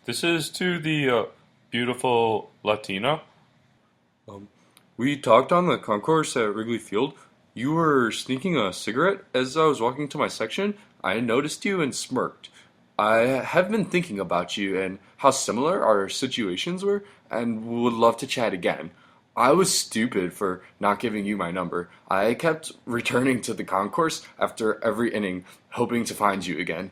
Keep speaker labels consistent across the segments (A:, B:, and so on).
A: This is to the beautiful Latina.
B: We talked on the concourse at Wrigley Field. You were sneaking a cigarette as I was walking to my section. I noticed you and smirked. I have been thinking about you and how similar our situations were, and would love to chat again. I was stupid for not giving you my number. I kept returning to the concourse after every inning, hoping to find you again.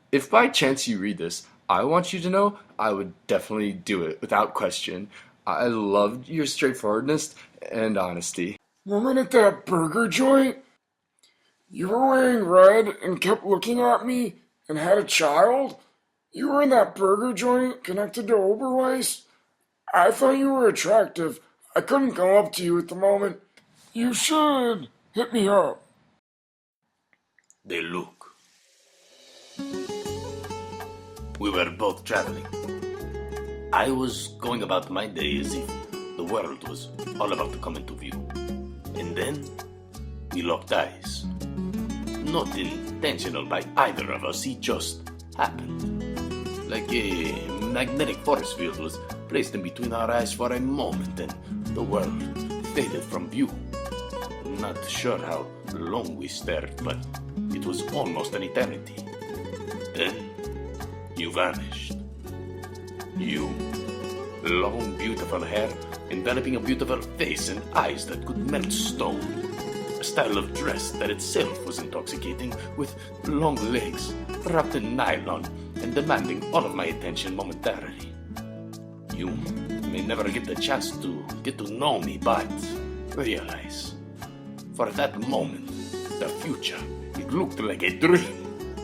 B: If by chance you read this, I want you to know I would definitely do it without question. I loved your straightforwardness and honesty.
C: Woman at that burger joint? You were wearing red and kept looking at me and had a child? You were in that burger joint connected to Oberweis? I thought you were attractive. I couldn't go up to you at the moment. You should hit me up.
D: They look. We were both traveling. I was going about my day as if the world was all about to come into view. And then we locked eyes. Not intentional by either of us, it just happened. Like a magnetic force field was placed in between our eyes for a moment and the world faded from view. Not sure how long we stared, but it was almost an eternity. Then you vanished. You, long, beautiful hair, enveloping a beautiful face and eyes that could melt stone. A style of dress that itself was intoxicating, with long legs, wrapped in nylon, and demanding all of my attention momentarily. You may never get the chance to get to know me, but realize, for that moment, the future, it looked like a dream.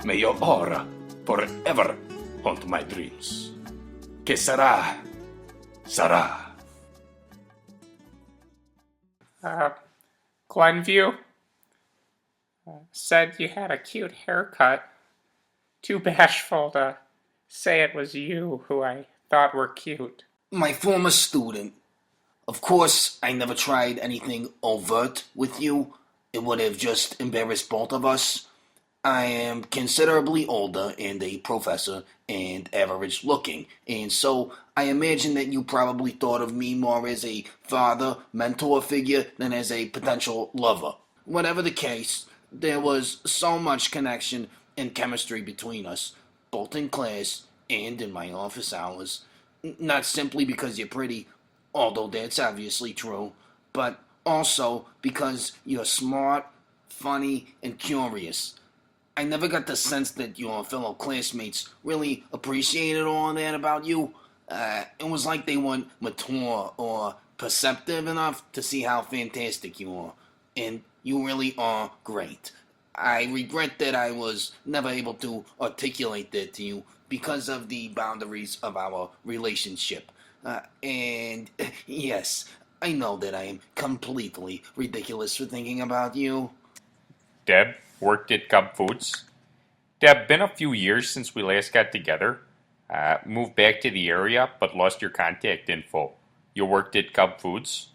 D: May your aura forever haunt my dreams. Que sarà, sarà.
E: Glenview said you had a cute haircut. Too bashful to say it was you who I thought were cute.
F: My former student. Of course, I never tried anything overt with you. It would have just embarrassed both of us. I am considerably older and a professor and average looking, and so I imagine that you probably thought of me more as a father, mentor figure than as a potential lover. Whatever the case, there was so much connection and chemistry between us, both in class and in my office hours. Not simply because you're pretty, although that's obviously true, but also because you're smart, funny, and curious. I never got the sense that your fellow classmates really appreciated all that about you. It was like they weren't mature or perceptive enough to see how fantastic you are. And you really are great. I regret that I was never able to articulate that to you because of the boundaries of our relationship. And yes, I know that I am completely ridiculous for thinking about you.
A: Deb worked at Cub Foods. Deb, been a few years since we last got together. Moved back to the area, but lost your contact info. You worked at Cub Foods?